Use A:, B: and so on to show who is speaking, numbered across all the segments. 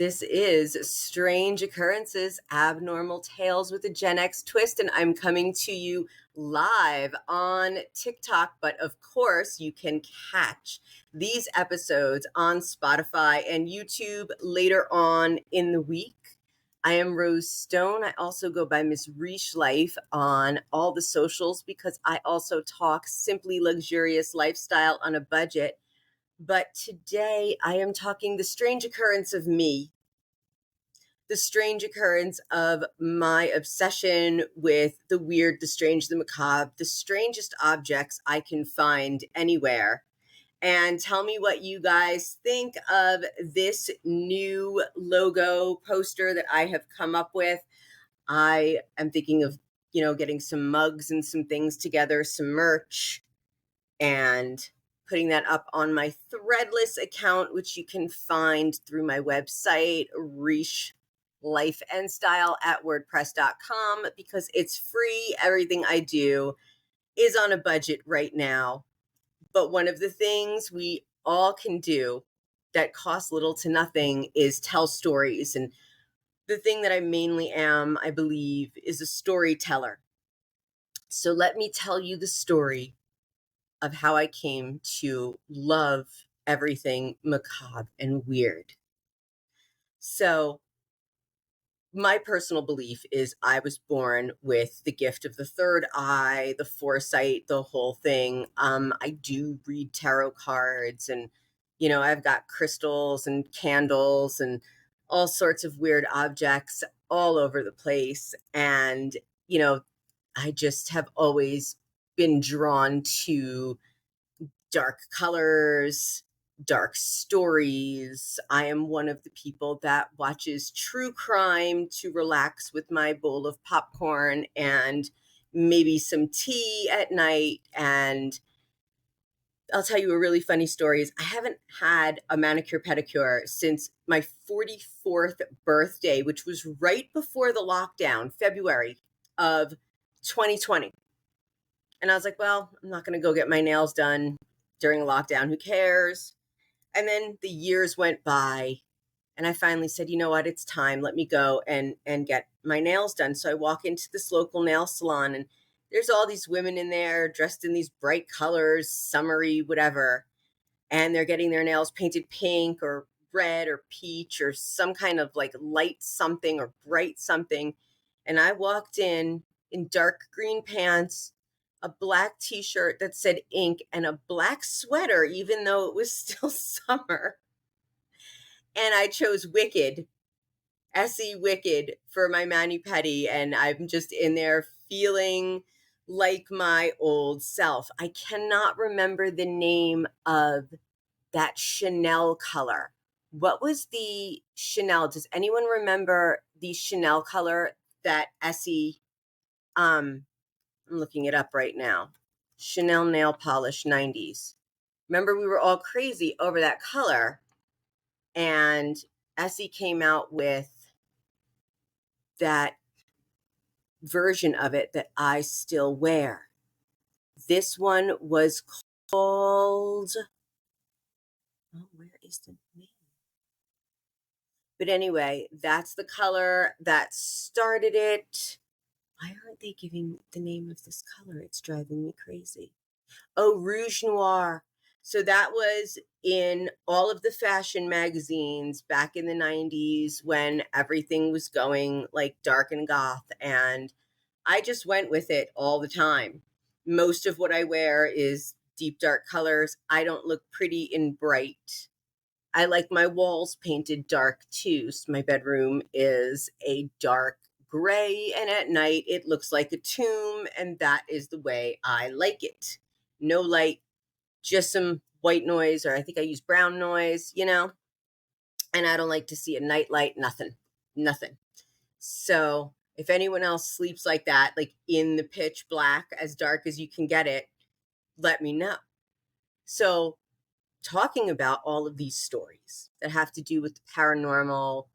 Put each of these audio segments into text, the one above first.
A: This is Strange Occurrences, Abnormal Tales with a Gen X twist, and I'm coming to you live on TikTok. But of course, you can catch these episodes on Spotify and YouTube later on in the week. I am Rose Stone. I also go by Miss Reish Life on all the socials because I also talk simply luxurious lifestyle on a budget. But today I am talking the strange occurrence of me, the strange occurrence of my obsession with the weird, the strange, the macabre, the strangest objects I can find anywhere. And tell me what you guys think of this new logo poster that I have come up with. I am thinking of, getting some mugs and some things together, some merch, and putting that up on my Threadless account, which you can find through my website, Reish Life and Style at WordPress.com, because it's free. Everything I do is on a budget right now. But one of the things we all can do that costs little to nothing is tell stories. And the thing that I mainly am, I believe, is a storyteller. So let me tell you the story of how I came to love everything macabre and weird. So my personal belief is I was born with the gift of the third eye, the foresight, the whole thing. I do read tarot cards, and I've got crystals and candles and all sorts of weird objects all over the place. And I just have always been drawn to dark colors, dark stories. I am one of the people that watches true crime to relax with my bowl of popcorn and maybe some tea at night. And I'll tell you a really funny story is I haven't had a manicure pedicure since my 44th birthday, which was right before the lockdown, February of 2020. And I was like, well, I'm not going to go get my nails done during a lockdown. Who cares? And then the years went by, and I finally said, you know what? It's time. Let me go and get my nails done. So I walk into this local nail salon, and there's all these women in there dressed in these bright colors, summery, whatever. And they're getting their nails painted pink or red or peach or some kind of like light something or bright something. And I walked in dark green pants, a black t-shirt that said ink, and a black sweater, even though it was still summer. And I chose Wicked, S.E. Wicked, for my mani-pedi. And I'm just in there feeling like my old self. I cannot remember the name of that Chanel color. What was the Chanel? Does anyone remember the Chanel color that S.E. I'm looking it up right now. Chanel nail polish 90s. Remember, we were all crazy over that color, and Essie came out with that version of it that I still wear. This one was called, where is the name? But anyway, that's the color that started it. Why aren't they giving the name of this color? It's driving me crazy. Oh, Rouge Noir. So that was in all of the fashion magazines back in the 90s when everything was going like dark and goth. And I just went with it all the time. Most of what I wear is deep dark colors. I don't look pretty in bright. I like my walls painted dark too. So my bedroom is a dark gray, and at night it looks like a tomb, and that is the way I like it. No light, just some white noise, or I think I use brown noise, and I don't like to see a night light, nothing. So if anyone else sleeps like that, like in the pitch black, as dark as you can get it, let me know. So talking about all of these stories that have to do with the paranormal,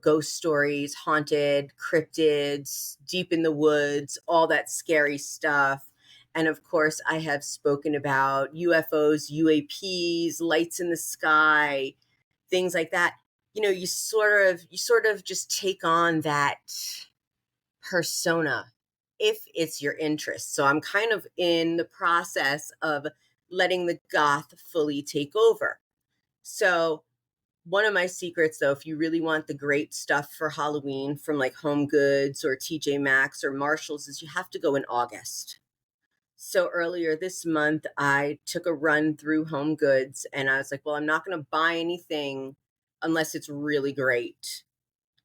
A: ghost stories, haunted, cryptids, deep in the woods, all that scary stuff. And of course, I have spoken about UFOs, UAPs, lights in the sky, things like that. you sort of just take on that persona if it's your interest. So I'm kind of in the process of letting the goth fully take over. So one of my secrets, though, if you really want the great stuff for Halloween from like Home Goods or TJ Maxx or Marshalls, is you have to go in August. So earlier this month, I took a run through Home Goods and I was like, well, I'm not going to buy anything unless it's really great.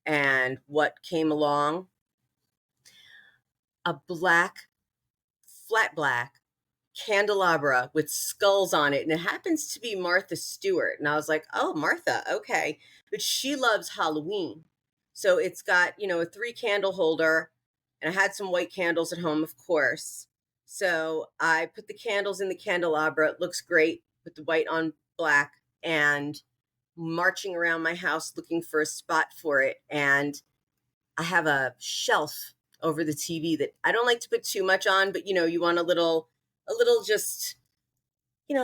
A: And what came along? A flat black candelabra with skulls on it. And it happens to be Martha Stewart. And I was like, oh, Martha, okay. But she loves Halloween. So it's got, a 3 candle holder. And I had some white candles at home, of course. So I put the candles in the candelabra. It looks great with the white on black. And marching around my house looking for a spot for it. And I have a shelf over the TV that I don't like to put too much on, but you want a little just,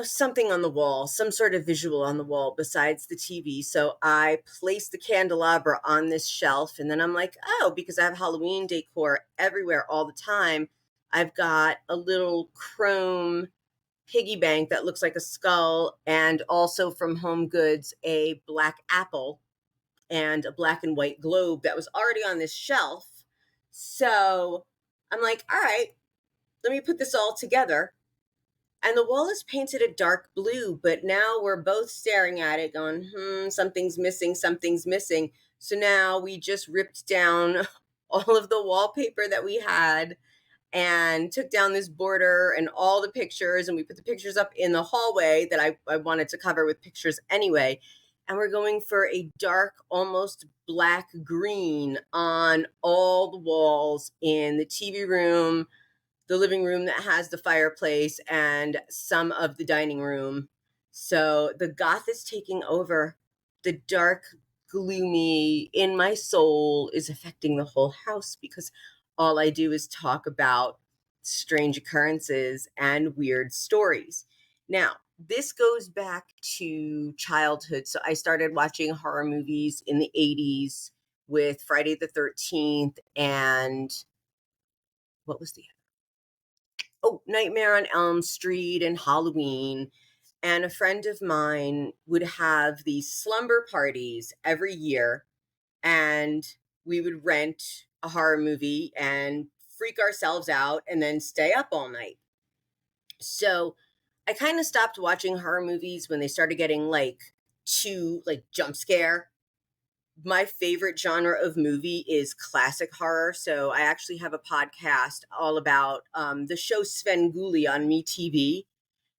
A: something on the wall, some sort of visual on the wall besides the TV. So I placed the candelabra on this shelf and then I'm like, oh, because I have Halloween decor everywhere all the time, I've got a little chrome piggy bank that looks like a skull, and also from Home Goods, a black apple and a black and white globe that was already on this shelf. So I'm like, all right, let me put this all together. And the wall is painted a dark blue, but now we're both staring at it going, something's missing, something's missing. So now we just ripped down all of the wallpaper that we had and took down this border and all the pictures, and we put the pictures up in the hallway that I wanted to cover with pictures anyway. And we're going for a dark, almost black green on all the walls in the TV room, the living room that has the fireplace, and some of the dining room. So the goth is taking over. The dark, gloomy in my soul is affecting the whole house because all I do is talk about strange occurrences and weird stories. Now, this goes back to childhood. So I started watching horror movies in the 80s with Friday the 13th and what was the Nightmare on Elm Street and Halloween. And a friend of mine would have these slumber parties every year, and we would rent a horror movie and freak ourselves out and then stay up all night. So I kind of stopped watching horror movies when they started getting too jump scare. My favorite genre of movie is classic horror. So I actually have a podcast all about the show Svengoolie on MeTV.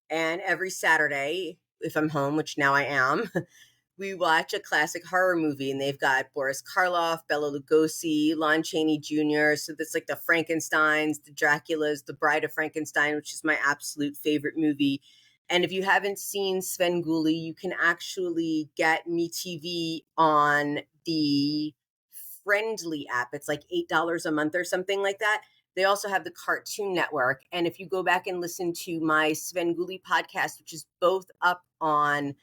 A: And every Saturday, if I'm home, which now I am, we watch a classic horror movie. And they've got Boris Karloff, Bela Lugosi, Lon Chaney Jr. So that's like the Frankensteins, the Draculas, the Bride of Frankenstein, which is my absolute favorite movie. And if you haven't seen Svengoolie, you can actually get MeTV on the Friendly app. It's like $8 a month or something like that. They also have the Cartoon Network. And if you go back and listen to my Svengoolie podcast, which is both up on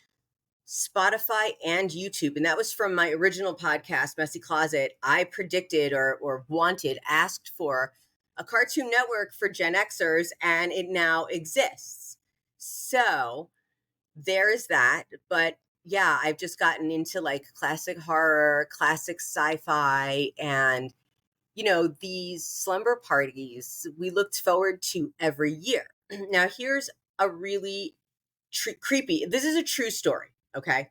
A: Spotify and YouTube, and that was from my original podcast, Messy Closet, I predicted or asked for a Cartoon Network for Gen Xers, and it now exists. So there's that. But yeah, I've just gotten into classic horror, classic sci-fi, and these slumber parties we looked forward to every year. Now, here's a really creepy, this is a true story, okay?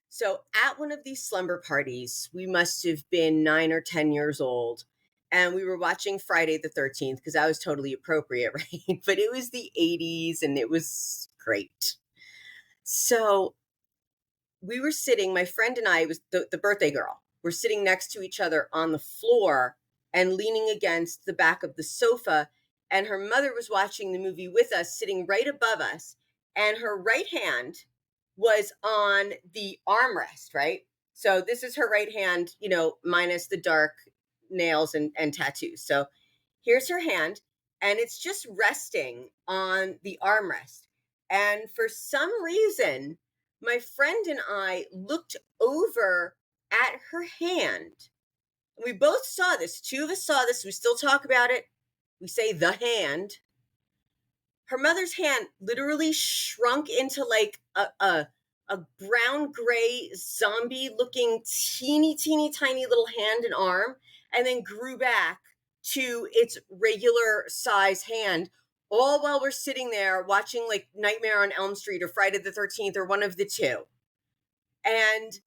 A: So at one of these slumber parties, we must have been 9 or 10 years old, and we were watching Friday the 13th because that was totally appropriate, right? But it was the 80s and it was great. So we were sitting, my friend and I, it was the birthday girl, we're sitting next to each other on the floor and leaning against the back of the sofa. And her mother was watching the movie with us, sitting right above us. And her right hand was on the armrest, right? So this is her right hand, minus the dark nails and tattoos. So here's her hand, and it's just resting on the armrest. And for some reason, My friend and I looked over at her hand. We both saw this. Two of us saw this. We still talk about it. We say the hand. Her mother's hand literally shrunk into like a brown gray zombie looking teeny tiny little hand and arm, and then grew back to its regular size hand, all while we're sitting there watching like Nightmare on Elm Street or Friday the 13th or one of the two. And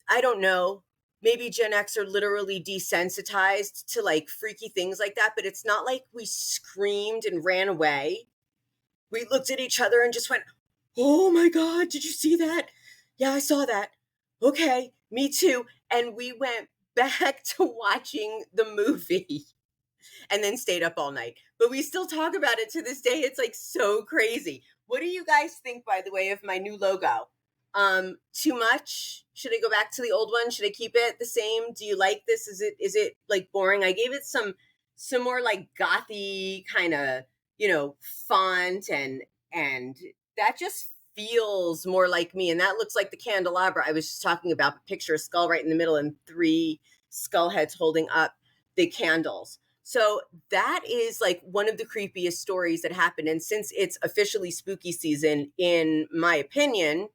A: I don't know, maybe Gen X are literally desensitized to like freaky things like that, but it's not like we screamed and ran away. We looked at each other and just went, "Oh my God, did you see that? Yeah, I saw that. Okay, me too." And we went back to watching the movie and then stayed up all night. But we still talk about it to this day. It's like so crazy. What do you guys think, by the way, of my new logo? Too much? Should I go back to the old one? Should I keep it the same? Do you like this? Is it like boring? I gave it some more like gothy kind of, font, and that just feels more like me. And that looks like the candelabra I was just talking about. Picture a skull right in the middle and three skull heads holding up the candles. So that is like one of the creepiest stories that happened. And since it's officially spooky season, in my opinion,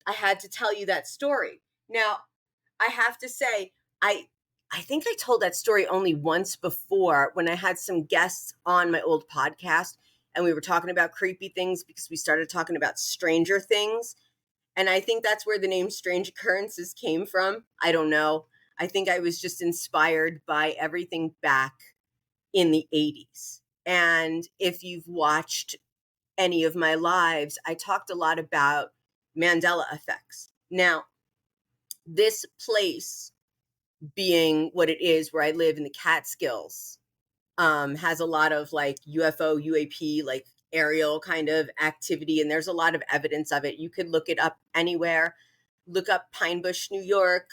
A: I had to tell you that story. Now, I have to say, I think I told that story only once before when I had some guests on my old podcast and we were talking about creepy things because we started talking about stranger things. And I think that's where the name Strange Occurrences came from. I don't know. I think I was just inspired by everything back in the 80s. And if you've watched any of my lives, I talked a lot about Mandela effects. Now, this place being what it is where I live in the Catskills, has a lot of like UFO, UAP, like aerial kind of activity. And there's a lot of evidence of it. You could look it up anywhere. Look up Pine Bush, New York,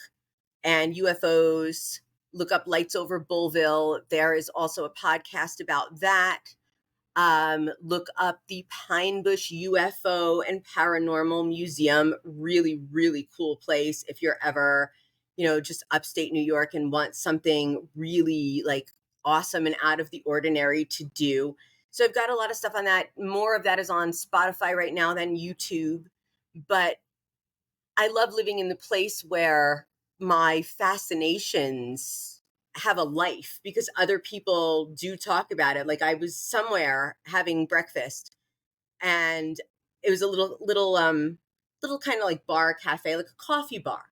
A: and UFOs. Look up Lights Over Bullville. There is also a podcast about that. Look up the Pine Bush UFO and Paranormal Museum. Really, really cool place if you're ever, just upstate New York and want something really like awesome and out of the ordinary to do. So I've got a lot of stuff on that. More of that is on Spotify right now than YouTube. But I love living in the place where my fascinations have a life because other people do talk about it. Like I was somewhere having breakfast and it was a little kind of like bar cafe, like a coffee bar.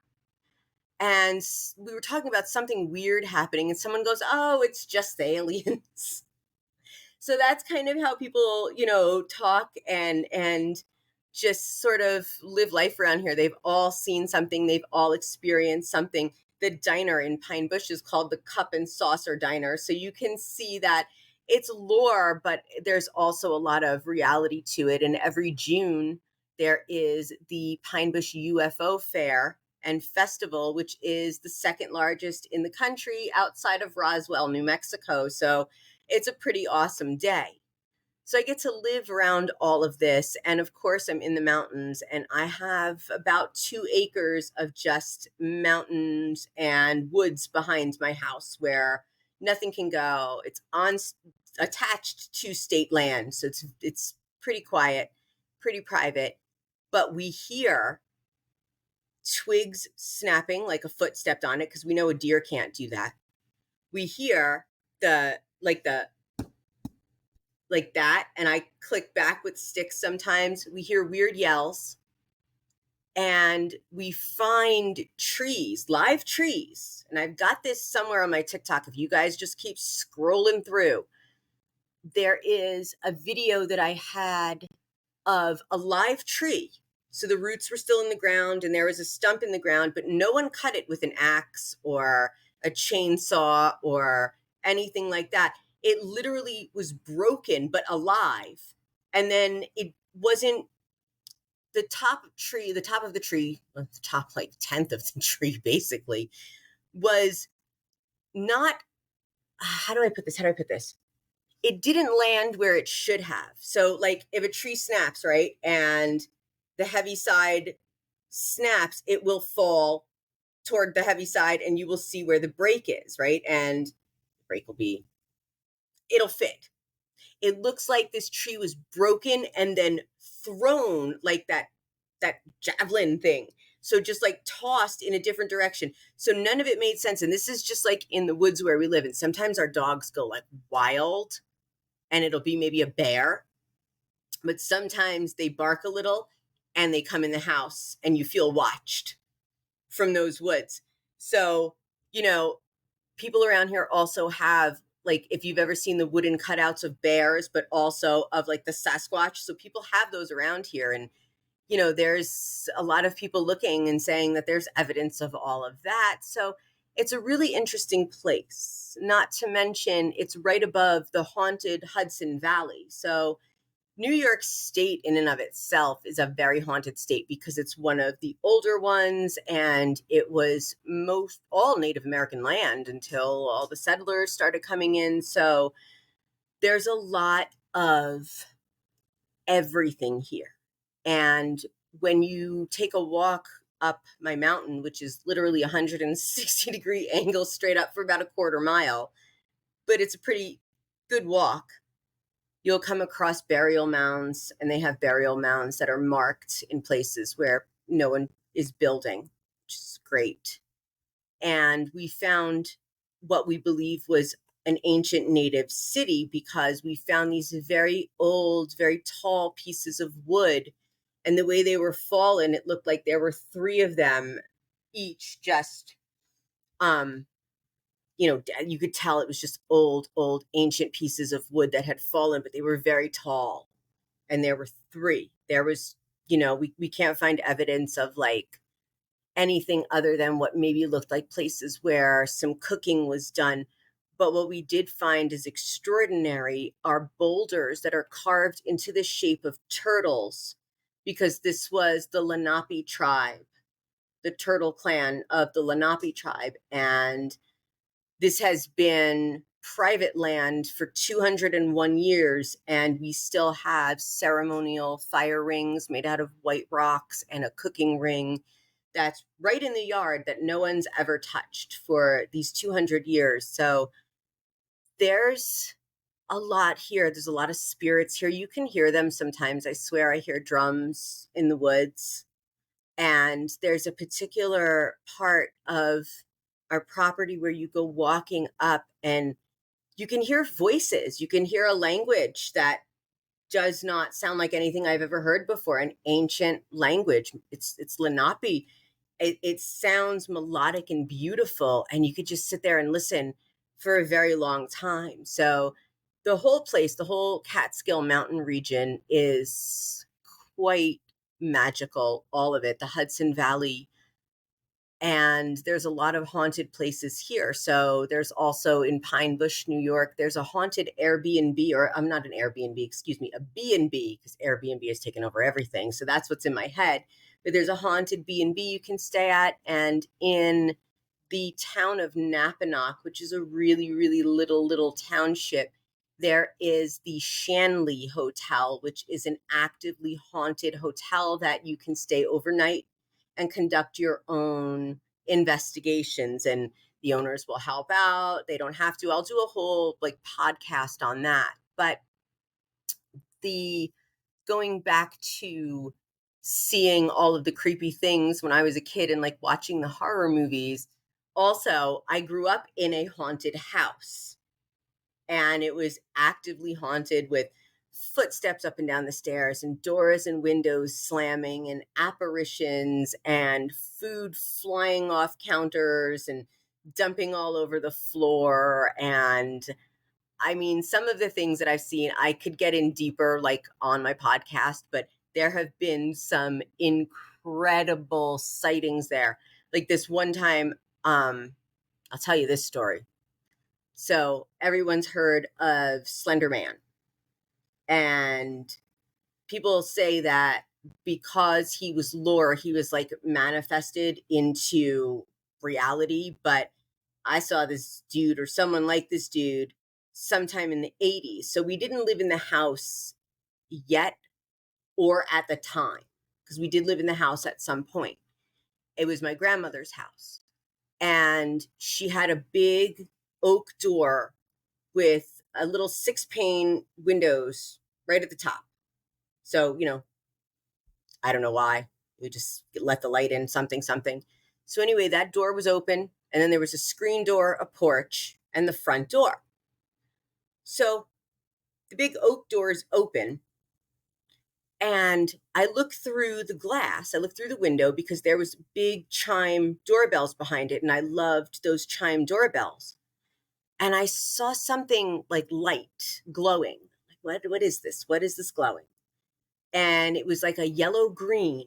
A: And we were talking about something weird happening and someone goes, "Oh, it's just the aliens." So that's kind of how people, talk and just sort of live life around here. They've all seen something, they've all experienced something. The diner in Pine Bush is called the Cup and Saucer Diner. So you can see that it's lore, but there's also a lot of reality to it. And every June, there is the Pine Bush UFO Fair and Festival, which is the second largest in the country outside of Roswell, New Mexico. So it's a pretty awesome day. So I get to live around all of this. And of course, I'm in the mountains and I have about 2 acres of just mountains and woods behind my house where nothing can go. It's attached to state land. So it's pretty quiet, pretty private. But we hear twigs snapping like a foot stepped on it because we know a deer can't do that. We hear the like that, and I click back with sticks sometimes. We hear weird yells and we find trees, live trees. And I've got this somewhere on my TikTok. If you guys just keep scrolling through, there is a video that I had of a live tree. So the roots were still in the ground and there was a stump in the ground, but no one cut it with an axe or a chainsaw or anything like that. It literally was broken but alive. And then it wasn't the top of the tree, well, the top like 10th of the tree basically, was not, how do I put this? It didn't land where it should have. So like if a tree snaps, right? And the heavy side snaps, it will fall toward the heavy side and you will see where the break is, right? And the break will be, it'll fit. It looks like this tree was broken and then thrown like that javelin thing. So just like tossed in a different direction. So none of it made sense. And this is just like in the woods where we live. And sometimes our dogs go like wild and it'll be maybe a bear, but sometimes they bark a little and they come in the house and you feel watched from those woods. So, people around here also have, like, if you've ever seen the wooden cutouts of bears, but also of like the Sasquatch. So people have those around here. And, there's a lot of people looking and saying that there's evidence of all of that. So it's a really interesting place, not to mention it's right above the haunted Hudson Valley. So New York State in and of itself is a very haunted state because it's one of the older ones and it was most all Native American land until all the settlers started coming in. So there's a lot of everything here. And when you take a walk up my mountain, which is literally 160-degree angle straight up for about a quarter mile, but it's a pretty good walk, you'll come across burial mounds, and they have burial mounds that are marked in places where no one is building, which is great. And we found what we believe was an ancient native city because we found these very old, very tall pieces of wood. And the way they were fallen, it looked like there were three of them, each just you could tell it was just old, ancient pieces of wood that had fallen, but they were very tall. And there were three. There was, we can't find evidence of like anything other than what maybe looked like places where some cooking was done. But what we did find is extraordinary are boulders that are carved into the shape of turtles, because this was the Lenape tribe, the turtle clan of the Lenape tribe. And this has been private land for 201 years, and we still have ceremonial fire rings made out of white rocks and a cooking ring that's right in the yard that no one's ever touched for these 200 years. So there's a lot here. There's a lot of spirits here. You can hear them sometimes. I swear I hear drums in the woods. And there's a particular part of our property where you go walking up and you can hear voices. You can hear a language that does not sound like anything I've ever heard before, an ancient language. It's Lenape. It sounds melodic and beautiful, and you could just sit there and listen for a very long time. So the whole place, the whole Catskill Mountain region is quite magical, all of it. The Hudson Valley, and there's a lot of haunted places here. So there's also in Pine Bush, New York, there's a haunted Airbnb, or I'm not an Airbnb, excuse me, a B&B, because Airbnb has taken over everything. So that's what's in my head. But there's a haunted B&B you can stay at. And in the town of Napanoch, which is a really, really little township, there is the Shanley Hotel, which is an actively haunted hotel that you can stay overnight and conduct your own investigations, and the owners will help out. They don't have to. I'll do a whole like podcast on that. But the going back to seeing all of the creepy things when I was a kid and like watching the horror movies. Also, I grew up in a haunted house, and it was actively haunted with footsteps up and down the stairs and doors and windows slamming and apparitions and food flying off counters and dumping all over the floor. And I mean, some of the things that I've seen, I could get in deeper, like on my podcast, but there have been some incredible sightings there. Like this one time, I'll tell you this story. So everyone's heard of Slender Man, and people say that because he was lore, he was like manifested into reality. But I saw this dude, or someone like this dude, sometime in the 80s. So we didn't live in the house yet or at the time, because we did live in the house at some point. It was my grandmother's house. And she had a big oak door with a little 6-pane windows right at the top. So, I don't know why. You just let the light in, something. So anyway, that door was open, and then there was a screen door, a porch, and the front door. So the big oak door is open, and I look through the glass. I look through the window because there was big chime doorbells behind it, and I loved those chime doorbells. And I saw something like light glowing. Like, what is this? What is this glowing? And it was like a yellow green.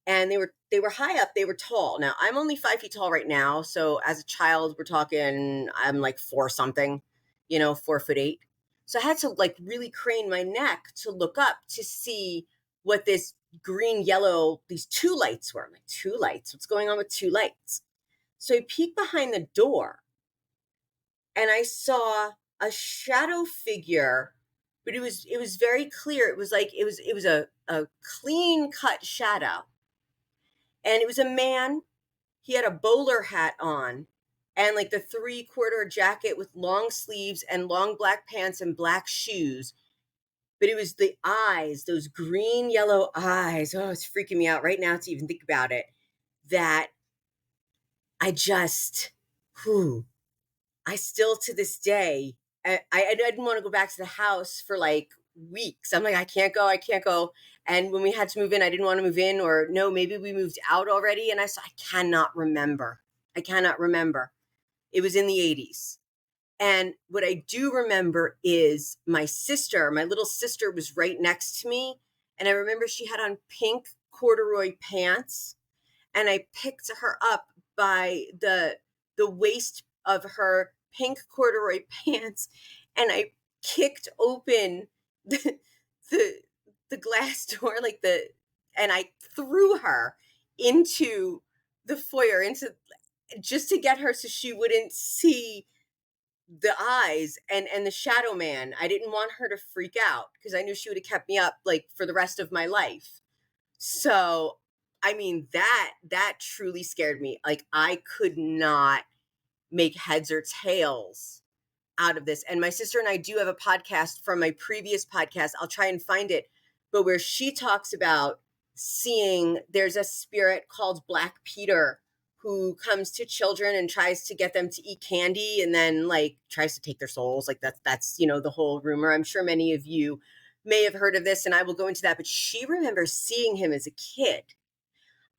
A: And they were high up, they were tall. Now, I'm only 5 feet tall right now. So as a child, we're talking, I'm like 4 something, 4'8". So I had to like really crane my neck to look up to see what this green, yellow, these 2 lights were. I'm like, 2 lights? What's going on with 2 lights? So I peeked behind the door, and I saw a shadow figure, but it was very clear. It was like, it was a clean cut shadow. And it was a man. He had a bowler hat on and like the 3/4 jacket with long sleeves and long black pants and black shoes. But it was the eyes, those green yellow eyes. Oh, it's freaking me out right now to even think about it. That I just, I still to this day, I didn't want to go back to the house for like weeks. I'm like, I can't go. And when we had to move in, I didn't want to move in, or no, maybe we moved out already. And I cannot remember. It was in the 80s. And what I do remember is my little sister was right next to me. And I remember she had on pink corduroy pants. And I picked her up by the waist of her pink corduroy pants, and I kicked open the glass door, and I threw her into the foyer, just to get her so she wouldn't see the eyes and the shadow man. I didn't want her to freak out because I knew she would have kept me up like for the rest of my life. So, I mean, that truly scared me. Like, I could not make heads or tails out of this. And my sister and I do have a podcast from my previous podcast. I'll try and find it, but where she talks about there's a spirit called Black Peter who comes to children and tries to get them to eat candy, and then like tries to take their souls. Like that's the whole rumor. I'm sure many of you may have heard of this, and I will go into that. But she remembers seeing him as a kid.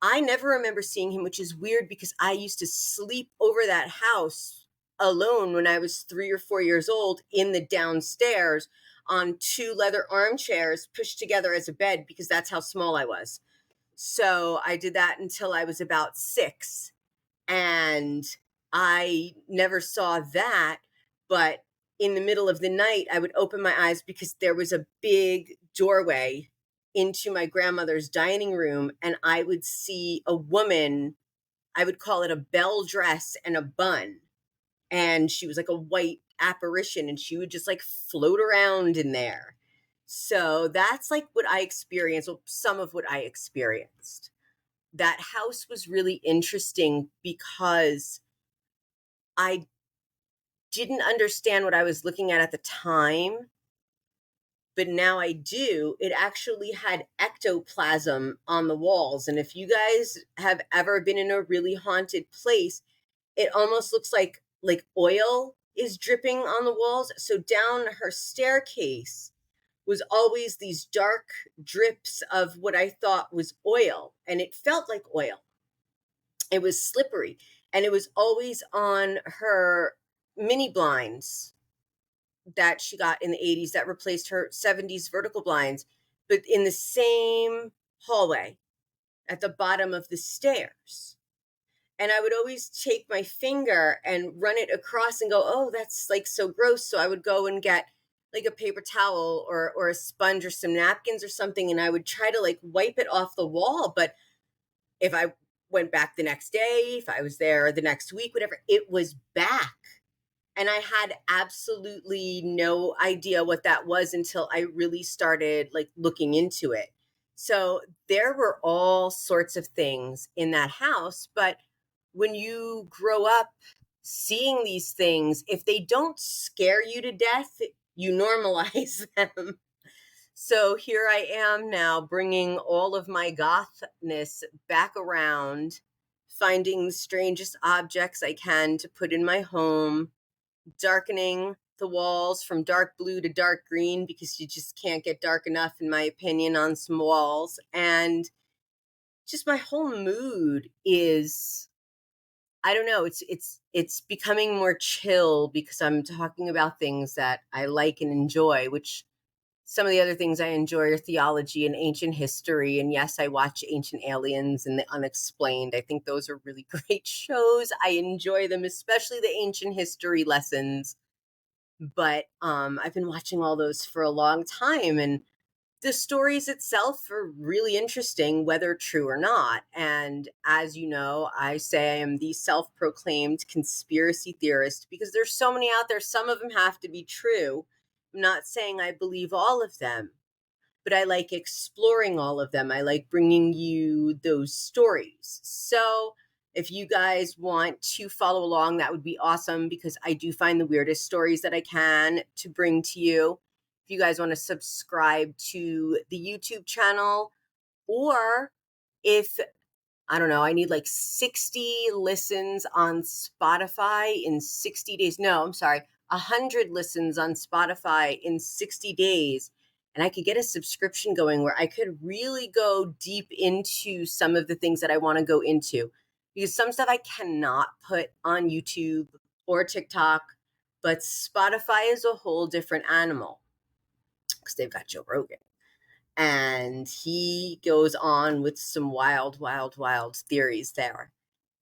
A: I never remember seeing him, which is weird because I used to sleep over that house alone when I was 3 or 4 years old in the downstairs on 2 leather armchairs pushed together as a bed because that's how small I was. So I did that until I was about 6. And I never saw that. But in the middle of the night, I would open my eyes because there was a big doorway into my grandmother's dining room, and I would see a woman. I would call it a bell dress and a bun. And she was like a white apparition, and she would just like float around in there. So that's like what I experienced, well, some of what I experienced. That house was really interesting because I didn't understand what I was looking at the time, but now I do. It actually had ectoplasm on the walls. And if you guys have ever been in a really haunted place, it almost looks like oil is dripping on the walls. So down her staircase was always these dark drips of what I thought was oil, and it felt like oil. It was slippery, and it was always on her mini blinds that she got in the 80s that replaced her 70s vertical blinds, but in the same hallway at the bottom of the stairs. And I would always take my finger and run it across and go, oh, that's like so gross. So I would go and get like a paper towel or a sponge or some napkins or something, and I would try to like wipe it off the wall. But if I went back the next day, if I was there the next week, whatever, it was back. And I had absolutely no idea what that was until I really started like looking into it. So there were all sorts of things in that house. But when you grow up seeing these things, if they don't scare you to death, you normalize them. So here I am now bringing all of my gothness back around, finding the strangest objects I can to put in my home, darkening the walls from dark blue to dark green because you just can't get dark enough, in my opinion, on some walls. And just my whole mood is, I don't know, it's becoming more chill because I'm talking about things that I like and enjoy, which some of the other things I enjoy are theology and ancient history. And yes, I watch Ancient Aliens and The Unexplained. I think those are really great shows. I enjoy them, especially the ancient history lessons. But I've been watching all those for a long time, and the stories itself are really interesting, whether true or not. And as you know, I say I am the self-proclaimed conspiracy theorist because there's so many out there. Some of them have to be true. I'm not saying I believe all of them, but I like exploring all of them. I like bringing you those stories. So if you guys want to follow along, that would be awesome because I do find the weirdest stories that I can to bring to you. If you guys want to subscribe to the YouTube channel, or if I don't know, I need like 60 listens on Spotify in 60 days. No, I'm sorry, 100 listens on Spotify in 60 days. And I could get a subscription going where I could really go deep into some of the things that I want to go into. Because some stuff I cannot put on YouTube or TikTok, but Spotify is a whole different animal because they've got Joe Rogan, and he goes on with some wild, wild, wild theories there.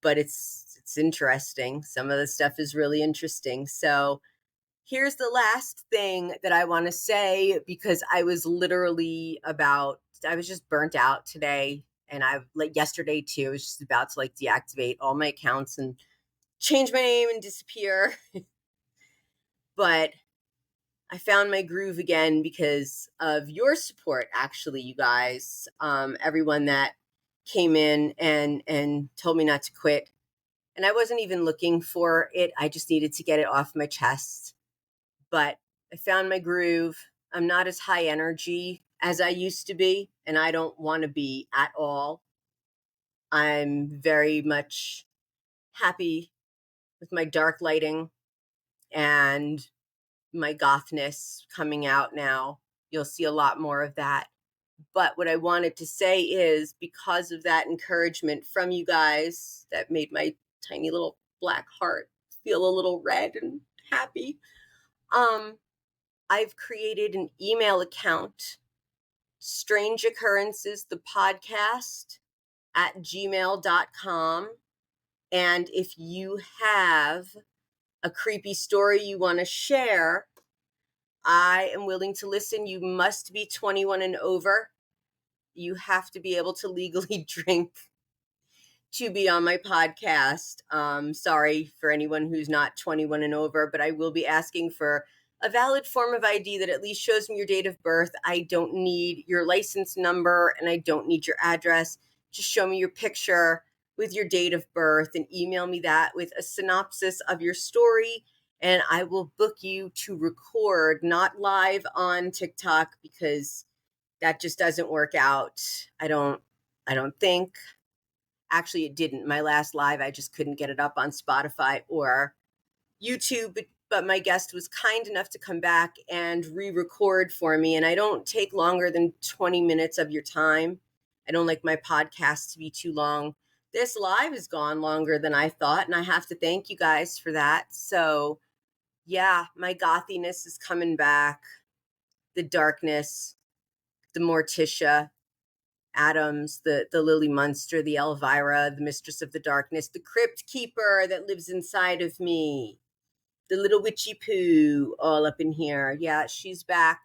A: But it's interesting. Some of the stuff is really interesting. So here's the last thing that I want to say, because I was just burnt out today, and I like yesterday too. I was just about to like deactivate all my accounts and change my name and disappear. But I found my groove again because of your support, actually, you guys. Everyone that came in and told me not to quit. And I wasn't even looking for it. I just needed to get it off my chest. But I found my groove. I'm not as high energy as I used to be, and I don't want to be at all. I'm very much happy with my dark lighting and my gothness coming out now. You'll see a lot more of that. But what I wanted to say is, because of that encouragement from you guys that made my tiny little black heart feel a little red and happy, I've created an email account, Strange Occurrences, the podcast at gmail.com. And if you have a creepy story you want to share, I am willing to listen. You must be 21 and over. You have to be able to legally drink to be on my podcast. Sorry for anyone who's not 21 and over, but I will be asking for a valid form of ID that at least shows me your date of birth. I don't need your license number and I don't need your address. Just show me your picture with your date of birth and email me that with a synopsis of your story. And I will book you to record, not live on TikTok, because that just doesn't work out. I don't think. Actually, it didn't. My last live, I just couldn't get it up on Spotify or YouTube, but my guest was kind enough to come back and re-record for me. And I don't take longer than 20 minutes of your time. I don't like my podcast to be too long. This live has gone longer than I thought, and I have to thank you guys for that. So yeah, my gothiness is coming back. The darkness, the Morticia Adams, the Lily Munster, the Elvira, the Mistress of the Darkness, the Crypt Keeper that lives inside of me, the little witchy poo all up in here. Yeah, she's back.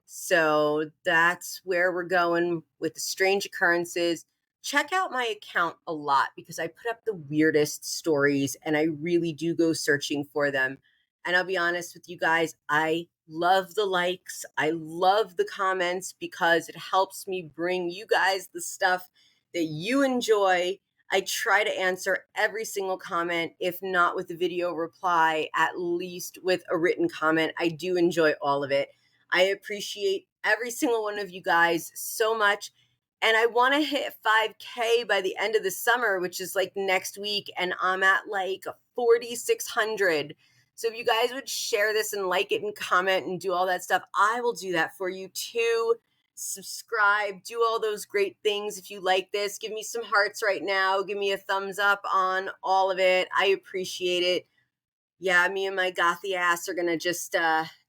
A: So that's where we're going with the Strange Occurrences. Check out my account a lot because I put up the weirdest stories and I really do go searching for them. And I'll be honest with you guys, I love the likes. I love the comments because it helps me bring you guys the stuff that you enjoy. I try to answer every single comment, if not with a video reply, at least with a written comment. I do enjoy all of it. I appreciate every single one of you guys so much. And I want to hit 5K by the end of the summer, which is like next week. And I'm at like 4,600. So if you guys would share this and like it and comment and do all that stuff, I will do that for you too. Subscribe, do all those great things. If you like this, give me some hearts right now. Give me a thumbs up on all of it. I appreciate it. Yeah, me and my gothy ass are going to just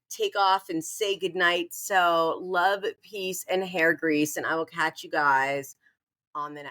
A: take off and say goodnight. So love, peace, and hair grease. And I will catch you guys on the next.